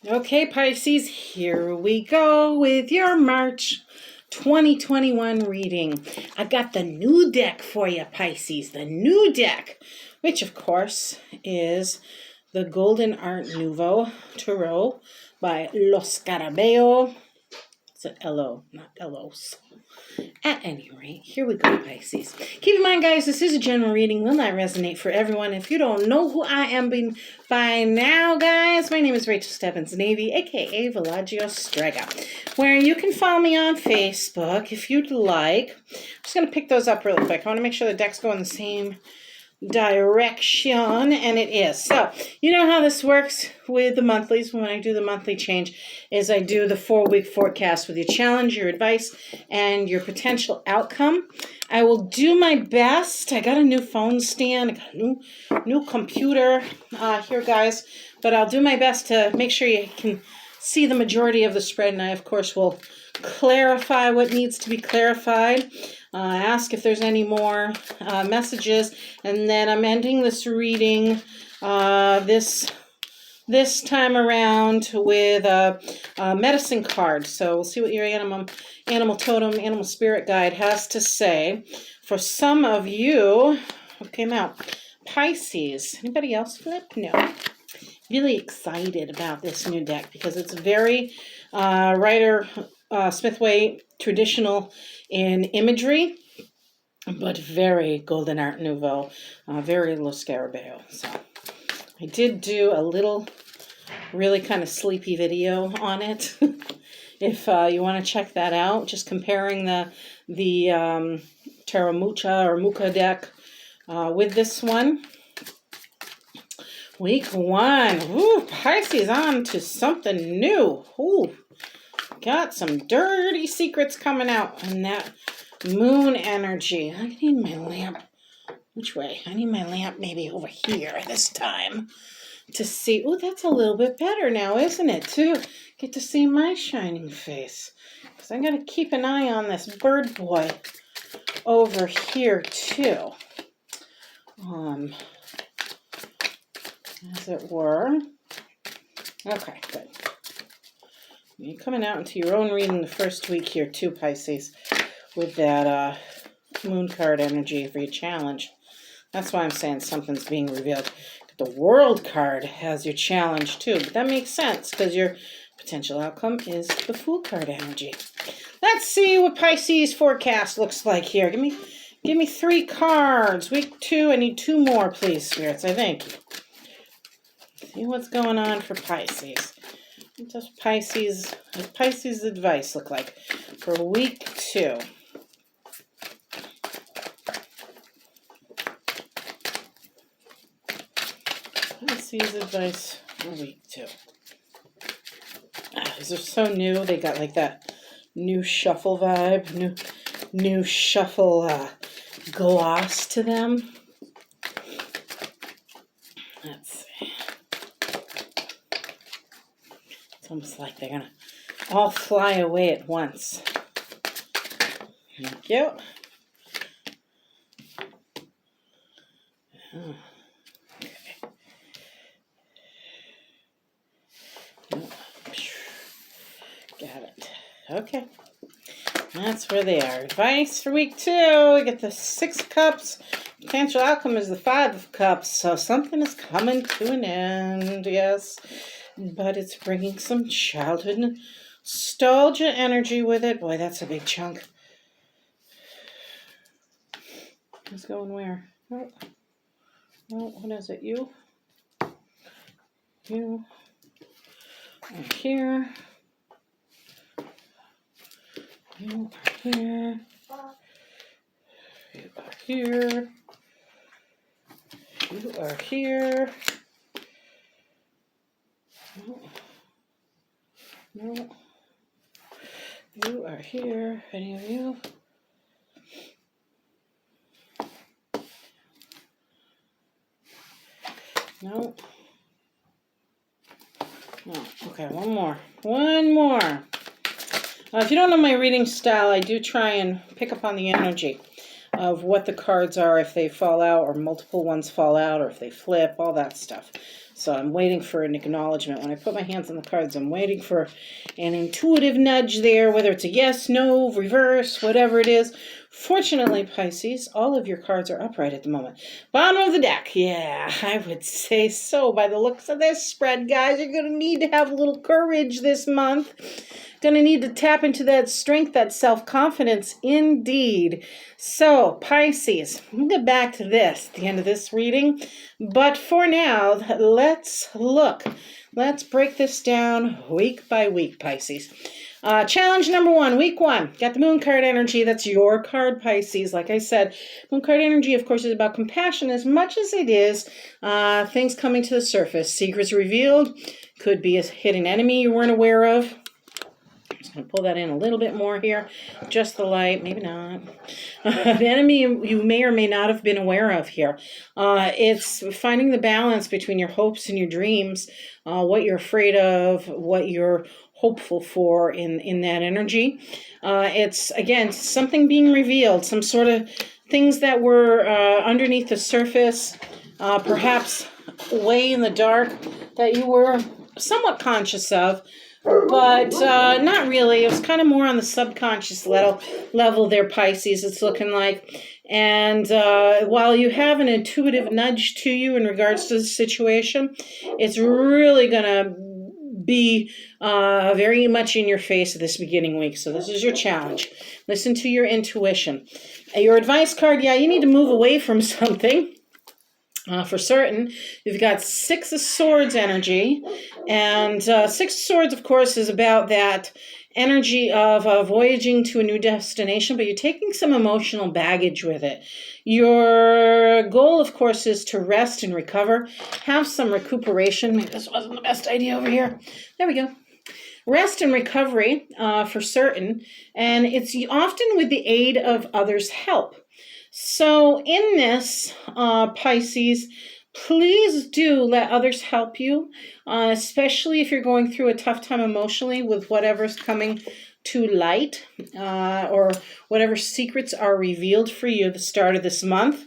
Okay, Pisces, here we go with your March 2021 reading. I got the new deck for you, Pisces, the new deck, which of course is the Golden Art Nouveau Tarot by Los Scarabeo. It's an L-O, not L-Os. At any rate, here we go, Pisces. Keep in mind, guys, this is a general reading. Will not resonate for everyone. If you don't know who I am by now, guys, my name is Rachel Stebbins Navy, a.k.a. Villagio Strega, where you can follow me on Facebook if you'd like. I'm just going to pick those up really quick. I want to make sure the deck's going the same direction, and it is. So you know how this works with the monthlies. When I do the monthly change is I do the 4-week forecast with your challenge, your advice, and your potential outcome. I will do my best. I got a new phone stand, I got a new computer here, guys, but I'll do my best to make sure you can see the majority of the spread, and I of course will clarify what needs to be clarified. Ask if there's any more messages, and then I'm ending this reading this time around with a medicine card. So we'll see what your animal totem, animal spirit guide has to say. For some of you, what came out? Pisces. Anybody else flip? No. Really excited about this new deck because it's very Rider Smithway traditional in imagery, but very Golden Art Nouveau, very Los Scarabeo. So I did do a little really kind of sleepy video on it. If you want to check that out, just comparing the Tarot Mucha or Mucha deck with this one. Week 1. Ooh, Pisces on to something new. Ooh, got some dirty secrets coming out in that moon energy. I need my lamp. Which way? I need my lamp maybe over here this time to see. Ooh, that's a little bit better now, isn't it? To get to see my shining face. Because I got to keep an eye on this bird boy over here too. As it were. Okay, good. You're coming out into your own reading the first week here too, Pisces, with that moon card energy for your challenge. That's why I'm saying something's being revealed. The world card has your challenge too, but that makes sense because your potential outcome is the Fool card energy. Let's see what Pisces forecast looks like here. Give me 3 cards. Week 2, I need 2 more, please, spirits. I think. See what's going on for Pisces. What does Pisces advice look like for week 2? Pisces advice for week 2. These are so new. They got like that new shuffle vibe, new shuffle gloss to them. Let's see. It's almost like they're going to all fly away at once. Thank you. Oh, okay. Got it. Okay. That's where they are. Advice for week 2. We get the 6 of Cups. Potential outcome is the 5 of Cups. So something is coming to an end, yes. But it's bringing some childhood nostalgia energy with it. Boy, that's a big chunk. It's going where? Oh, what is it? You are here. You are here. You are here. You are here. No. You are here. Any of you? No. No. Okay, one more. If you don't know my reading style, I do try and pick up on the energy of what the cards are, if they fall out or multiple ones fall out or if they flip, all that stuff. So I'm waiting for an acknowledgement. When I put my hands on the cards, I'm waiting for an intuitive nudge there, whether it's a yes, no, reverse, whatever it is. Fortunately, Pisces, all of your cards are upright at the moment. Bottom of the deck. Yeah, I would say so. By the looks of this spread, guys, you're going to need to have a little courage this month. Going to need to tap into that strength, that self-confidence, indeed. So, Pisces, we'll get back to this at the end of this reading. But for now, let's look. Let's break this down week by week, Pisces. Challenge number 1, week 1. Got the moon card energy. That's your card, Pisces. Like I said, moon card energy, of course, is about compassion as much as it is things coming to the surface. Secrets revealed. Could be a hidden enemy you weren't aware of. I'm going to pull that in a little bit more here. Just the light, maybe not. The enemy you may or may not have been aware of here. It's finding the balance between your hopes and your dreams, what you're afraid of, what you're hopeful for in that energy. It's, again, something being revealed, some sort of things that were underneath the surface, perhaps way in the dark that you were somewhat conscious of, but not really. It was kind of more on the subconscious level there, Pisces, it's looking like. And while you have an intuitive nudge to you in regards to the situation, it's really going to be very much in your face this beginning week. So this is your challenge. Listen to your intuition. Your advice card, yeah, you need to move away from something. For certain, you've got 6 of Swords energy, and 6 of Swords, of course, is about that energy of voyaging to a new destination, but you're taking some emotional baggage with it. Your goal, of course, is to rest and recover, have some recuperation. Maybe this wasn't the best idea over here. There we go. Rest and recovery for certain, and it's often with the aid of others' help. So in this, Pisces, please do let others help you, especially if you're going through a tough time emotionally with whatever's coming to light, or whatever secrets are revealed for you at the start of this month.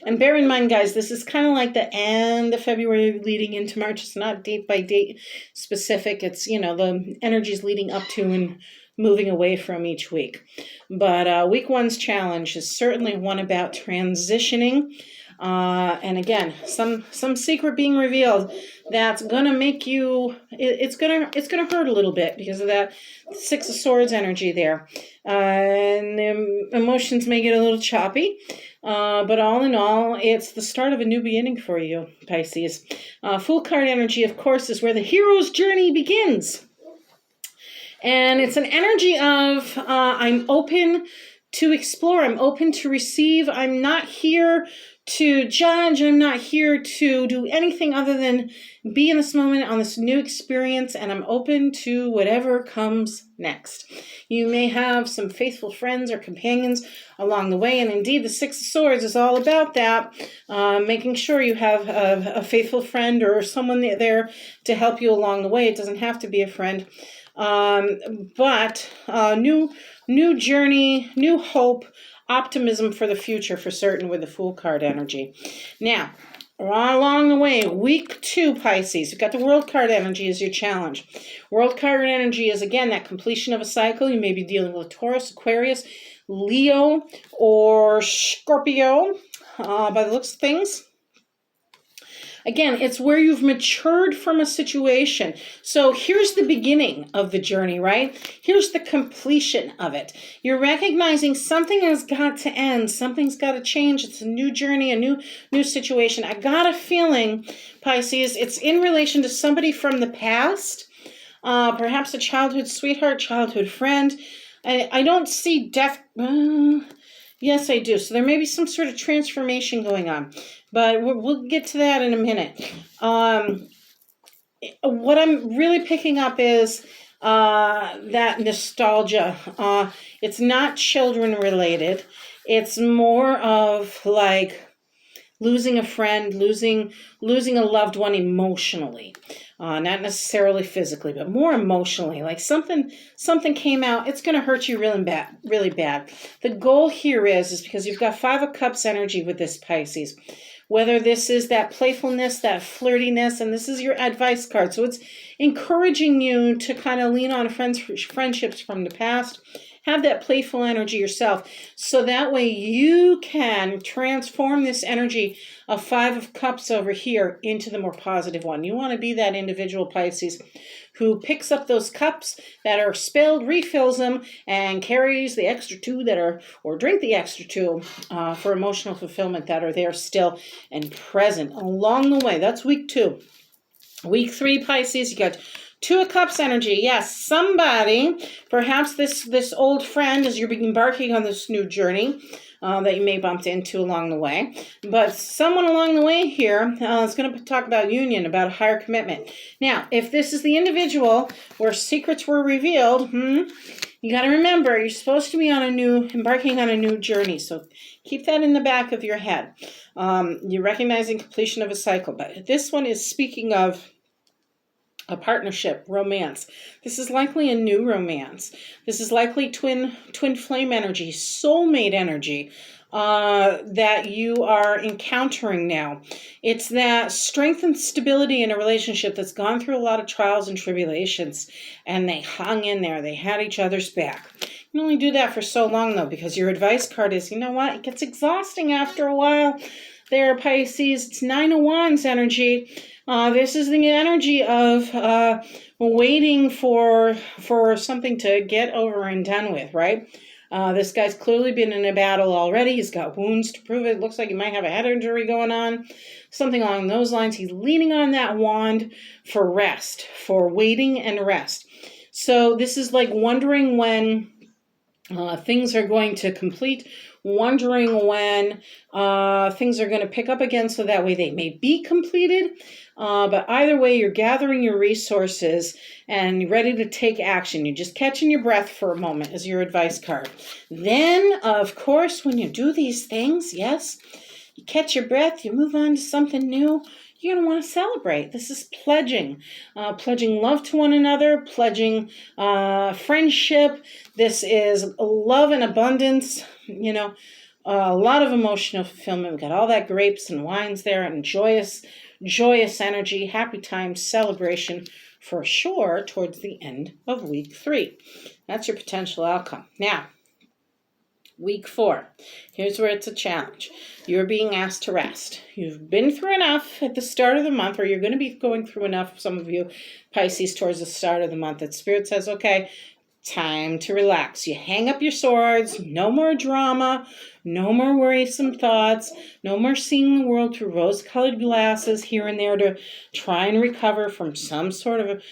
And bear in mind, guys, this is kind of like the end of February leading into March. It's not date by date specific. It's, the energies leading up to and moving away from each week. But week 1's challenge is certainly one about transitioning. And again, some secret being revealed that's gonna make you. It's gonna hurt a little bit because of that 6 of Swords energy there, and emotions may get a little choppy. But all in all, it's the start of a new beginning for you, Pisces. Fool card energy, of course, is where the hero's journey begins. And it's an energy of I'm open to explore. I'm open to receive. I'm not here to judge. I'm not here to do anything other than be in this moment on this new experience. And I'm open to whatever comes next. You may have some faithful friends or companions along the way. And indeed, the 6 of Swords is all about that. Making sure you have a faithful friend or someone there to help you along the way. It doesn't have to be a friend. But new journey, new hope, optimism for the future for certain with the Fool card energy. Now, along the way, week 2, Pisces, you've got the World card energy as your challenge. World card energy is, again, that completion of a cycle. You may be dealing with Taurus, Aquarius, Leo, or Scorpio, by the looks of things. Again, it's where you've matured from a situation. So here's the beginning of the journey, right? Here's the completion of it. You're recognizing something has got to end. Something's got to change. It's a new journey, a new situation. I got a feeling, Pisces, it's in relation to somebody from the past, perhaps a childhood sweetheart, childhood friend. I don't see death. Yes, I do. So there may be some sort of transformation going on. But we'll get to that in a minute. What I'm really picking up is that nostalgia. It's not children related. It's more of like losing a friend, losing a loved one emotionally. Not necessarily physically, but more emotionally. Like something came out, it's going to hurt you really bad. The goal here is because you've got 5 of Cups energy with this, Pisces. whether this is that playfulness, that flirtiness, and this is your advice card. So it's encouraging you to kind of lean on friendships from the past. Have that playful energy yourself, so that way you can transform this energy of Five of Cups over here into the more positive one. You want to be that individual, Pisces, who picks up those cups that are spilled, refills them, and carries the extra two that are, or drink the extra two for emotional fulfillment that are there still and present along the way. That's week 2. Week 3, Pisces, you got Two of Cups energy. Yes, somebody, perhaps this old friend as you're embarking on this new journey that you may bump into along the way. But someone along the way here is going to talk about union, about a higher commitment. Now, if this is the individual where secrets were revealed, you got to remember, you're supposed to be embarking on a new journey. So keep that in the back of your head. You're recognizing completion of a cycle. But this one is speaking of a partnership, romance. This is likely a new romance. This is likely twin flame energy, soulmate energy that you are encountering now. It's that strength and stability in a relationship that's gone through a lot of trials and tribulations, and they hung in there. They had each other's back. You can only do that for so long, though, because your advice card is, you know what? It gets exhausting after a while. There, Pisces, it's 9 of Wands energy. This is the energy of waiting for something to get over and done with, right? This guy's clearly been in a battle already. He's got wounds to prove it. Looks like he might have a head injury going on. Something along those lines. He's leaning on that wand for rest, for waiting and rest. So this is like wondering when things are going to complete, wondering when things are going to pick up again so that way they may be completed. But either way, you're gathering your resources and you're ready to take action. You're just catching your breath for a moment as your advice card. Then, of course, when you do these things, yes, you catch your breath, you move on to something new. You're going to want to celebrate. This is pledging love to one another, pledging friendship. This is love and abundance, a lot of emotional fulfillment. We've got all that grapes and wines there and joyous energy, happy times, celebration for sure towards the end of week 3. That's your potential outcome. Now, week 4. Here's where it's a challenge. You're being asked to rest. You've been through enough at the start of the month, or you're going to be going through enough, some of you Pisces, towards the start of the month, that Spirit says, okay, time to relax. You hang up your swords. No more drama. No more worrisome thoughts. No more seeing the world through rose-colored glasses here and there to try and recover from some sort of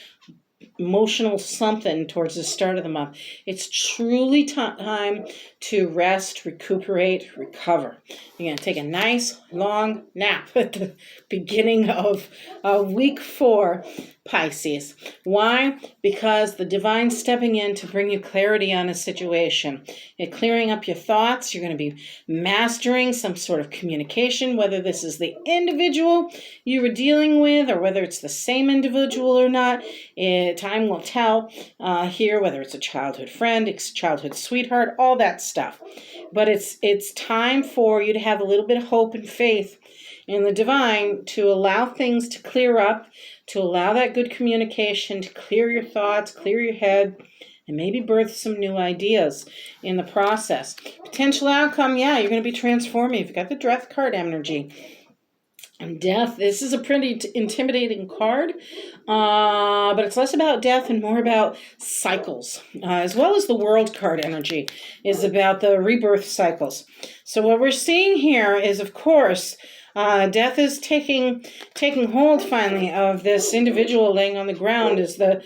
emotional something towards the start of the month. It's truly time to rest, recuperate, recover. You're going to take a nice long nap at the beginning of week 4, Pisces. Why? Because the divine's stepping in to bring you clarity on a situation. You're clearing up your thoughts. You're going to be mastering some sort of communication, whether this is the individual you were dealing with or whether it's the same individual or not. Time will tell here, whether it's a childhood friend, childhood sweetheart, all that stuff. But it's time for you to have a little bit of hope and faith in the divine to allow things to clear up, to allow that good communication to clear your thoughts, clear your head, and maybe birth some new ideas in the process. Potential outcome, yeah, you're going to be transforming. You've got the Death card energy. And death, this is a pretty intimidating card, but it's less about death and more about cycles, as well as the World card energy is about the rebirth cycles. So what we're seeing here is, of course, death is taking hold finally of this individual laying on the ground as the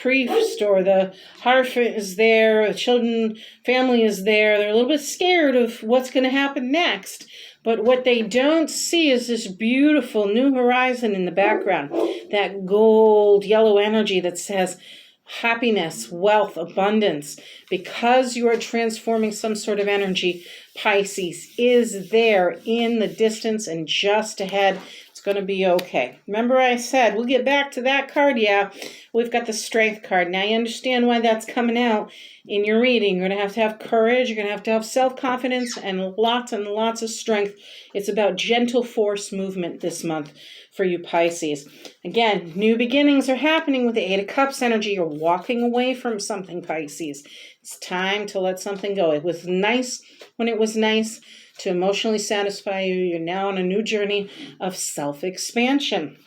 priest or the hearth is there, the family is there. They're a little bit scared of what's going to happen next. But what they don't see is this beautiful new horizon in the background, that gold yellow energy that says happiness, wealth, abundance. Because you are transforming some sort of energy, Pisces is there in the distance and just ahead. It's going to be okay. Remember I said, we'll get back to that card. Yeah, we've got the Strength card. Now you understand why that's coming out in your reading. You're going to have courage. You're going to have self-confidence and lots of strength. It's about gentle force movement this month for you Pisces. Again, new beginnings are happening with the Eight of Cups energy. You're walking away from something, Pisces. It's time to let something go. It was nice when it was nice to emotionally satisfy you. You're now on a new journey of self-expansion.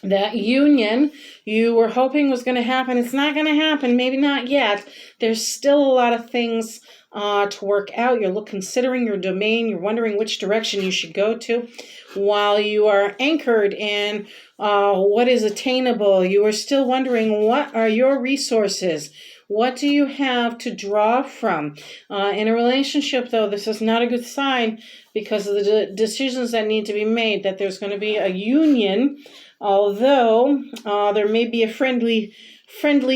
That union you were hoping was going to happen, it's not going to happen, maybe not yet. There's still a lot of things to work out. You're considering your domain. You're wondering which direction you should go to. While you are anchored in what is attainable, you are still wondering, what are your resources? What do you have to draw from? In a relationship, though, this is not a good sign because of the decisions that need to be made, that there's going to be a union, although there may be a friendly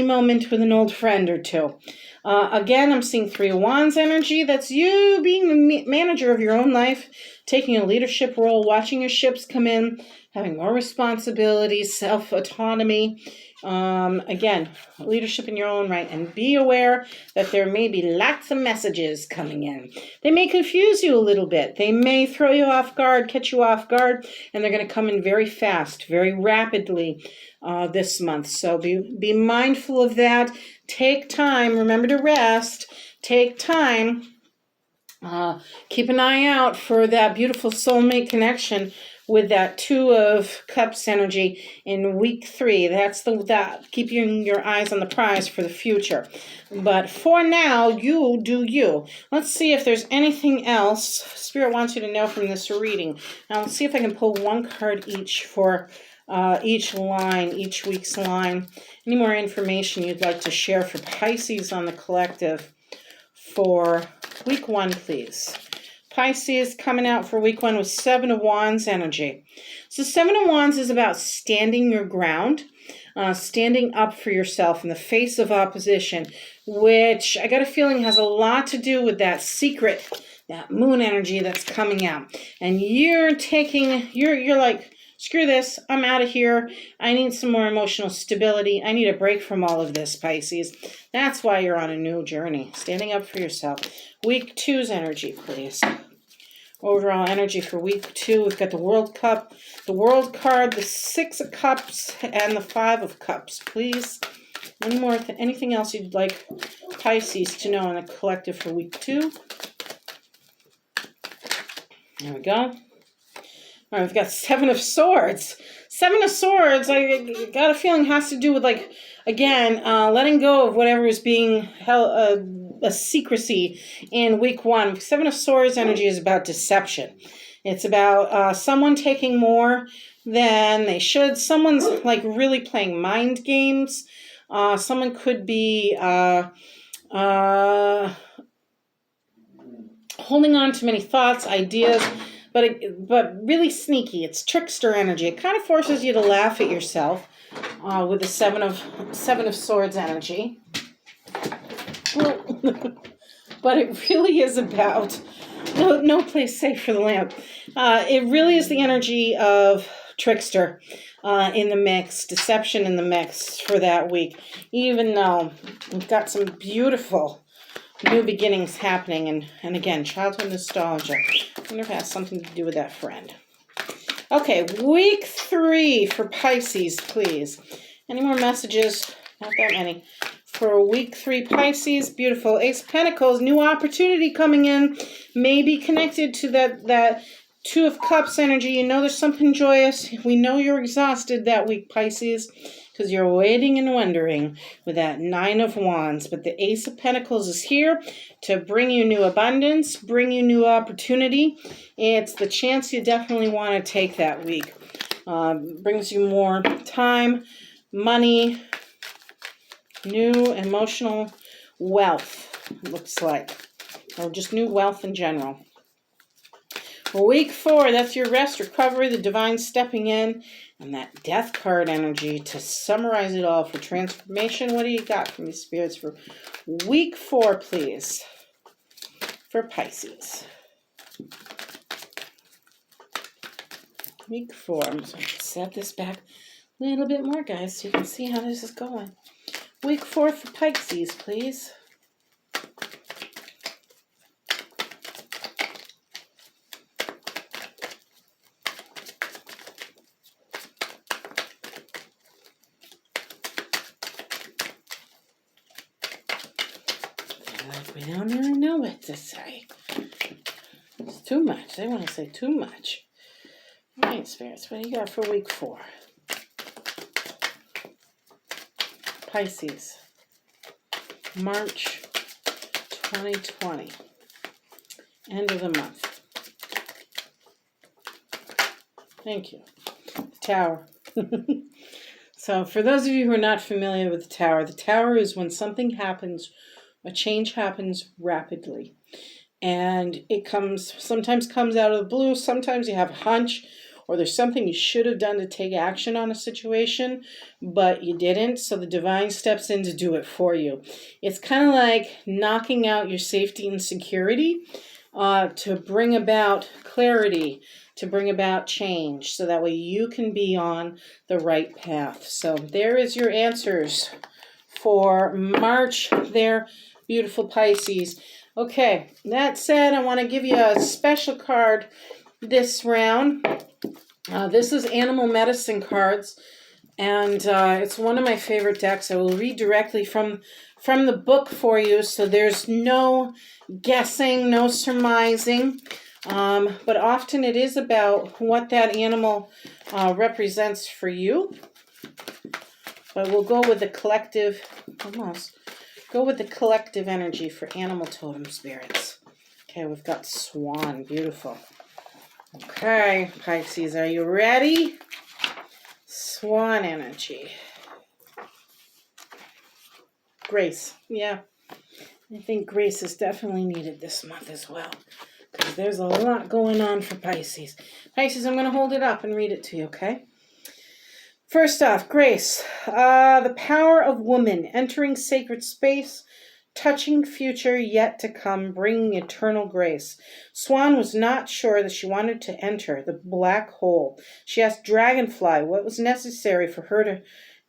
moment with an old friend or two. Again, I'm seeing Three of Wands energy. That's you being the manager of your own life, taking a leadership role, watching your ships come in, having more responsibilities, self-autonomy. Again, leadership in your own right, and be aware that there may be lots of messages coming in. They may confuse you a little bit. They may throw you off guard, catch you off guard, and they're going to come in very fast, very rapidly this month. So be mindful of that. Take time. Remember to rest. Take time. Keep an eye out for that beautiful soulmate connection with that Two of Cups energy in week 3. That's that. Keep your eyes on the prize for the future. But for now, you do you. Let's see if there's anything else Spirit wants you to know from this reading. Now let's see if I can pull one card each for each week's line. Any more information you'd like to share for Pisces on the collective for week 1, please? Pisces coming out for week 1 with Seven of Wands energy. So Seven of Wands is about standing your ground, standing up for yourself in the face of opposition, which I got a feeling has a lot to do with that secret, that moon energy that's coming out. And you're like, screw this, I'm out of here. I need some more emotional stability. I need a break from all of this, Pisces. That's why you're on a new journey, standing up for yourself. Week 2's energy, please. Overall energy for week 2, we've got the World Cup, the World card, the Six of Cups, and the Five of Cups, please. Anything else you'd like Pisces to know in the collective for week 2? There we go. All right, we've got Seven of Swords. Seven of Swords, I got a feeling, has to do with, like, again, letting go of whatever is being held, a secrecy in week 1. Seven of Swords energy is about deception. It's about someone taking more than they should. Someone's, like, really playing mind games. Someone could be holding on to many thoughts, ideas, but really sneaky. It's trickster energy. It kind of forces you to laugh at yourself with the Seven of Swords energy. But it really is about no place safe for the lamp. It really is the energy of trickster in the mix, deception in the mix for that week. Even though we've got some beautiful new beginnings happening, and again, childhood nostalgia. I wonder if it has something to do with that friend. Okay, week 3 for Pisces, please. Any more messages? Not that many. For week 3, Pisces, beautiful. Ace of Pentacles, new opportunity coming in. Maybe connected to that Two of Cups energy. You know there's something joyous. We know you're exhausted that week, Pisces, because you're waiting and wondering with that Nine of Wands. But the Ace of Pentacles is here to bring you new abundance, bring you new opportunity. It's the chance you definitely want to take that week. Brings you more time, money, new emotional wealth, looks like. Or just new wealth in general. Week 4, that's your rest, recovery, the divine stepping in, and that Death card energy to summarize it all for transformation. What do you got from these spirits for week 4, please, for Pisces? Week 4. I'm just going to set this back a little bit more, guys, so you can see how this is going. Week 4 for Pisces, please. We don't really know what to say. It's too much. They want to say too much. All right, spirits, what do you got for week 4? Pisces, March 2020, end of the month. Thank you. The Tower. So for those of you who are not familiar with the Tower is when something happens, a change happens rapidly. And it sometimes comes out of the blue, sometimes you have a hunch, or there's something you should have done to take action on a situation, but you didn't, so the divine steps in to do it for you. It's kind of like knocking out your safety and security to bring about clarity, to bring about change, so that way you can be on the right path. So there is your answers for March there, beautiful Pisces. Okay, that said, I want to give you a special card this round. This is Animal Medicine cards, and it's one of my favorite decks. I will read directly from the book for you, so there's no guessing, no surmising, but often it is about what that animal represents for you. But we'll go with the collective, go with the collective energy for animal totem spirits. Okay, we've got Swan, beautiful. Okay, Pisces, are you ready? Swan energy. Grace, yeah. I think grace is definitely needed this month as well, because there's a lot going on for Pisces. Pisces, I'm going to hold it up and read it to you, okay? First off, grace. The power of woman, entering sacred space, touching future yet to come, bringing eternal grace. Swan was not sure that she wanted to enter the black hole. She asked Dragonfly what was necessary for her to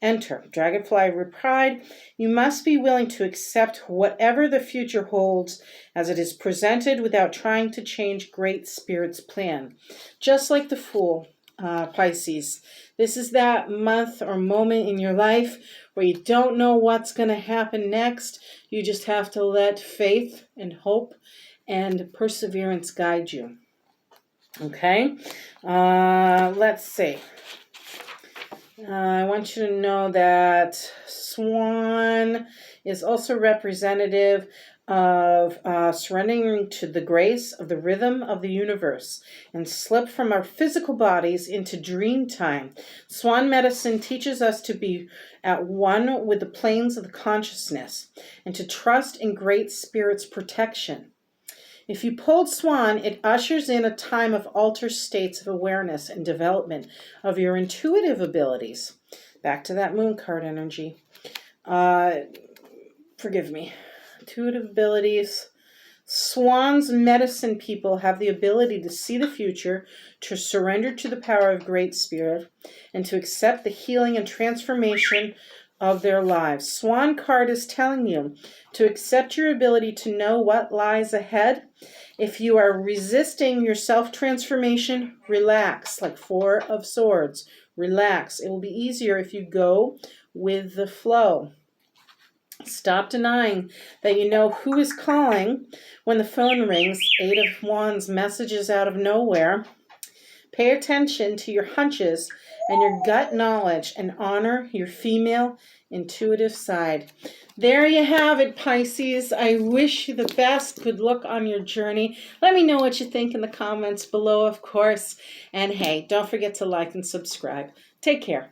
enter. Dragonfly replied, "You must be willing to accept whatever the future holds as it is presented without trying to change Great Spirit's plan." Just like the Fool, Pisces. This is that month or moment in your life where you don't know what's going to happen next. You just have to let faith and hope and perseverance guide you. Okay? Let's see. I want you to know that Swan is also representative of surrendering to the grace of the rhythm of the universe and slip from our physical bodies into dream time. Swan medicine teaches us to be at one with the planes of the consciousness and to trust in Great Spirit's protection. If you pulled Swan, it ushers in a time of altered states of awareness and development of your intuitive abilities. Back to that moon card energy. Forgive me. Intuitive abilities. Swan's medicine people have the ability to see the future, to surrender to the power of Great Spirit, and to accept the healing and transformation of their lives. Swan card is telling you to accept your ability to know what lies ahead. If you are resisting your self-transformation, relax, like Four of Swords. Relax. It will be easier if you go with the flow. Stop denying that you know who is calling when the phone rings. Eight of Wands, messages out of nowhere. Pay attention to your hunches and your gut knowledge and honor your female intuitive side. There you have it, Pisces. I wish you the best. Good luck on your journey. Let me know what you think in the comments below, of course. And hey, don't forget to like and subscribe. Take care.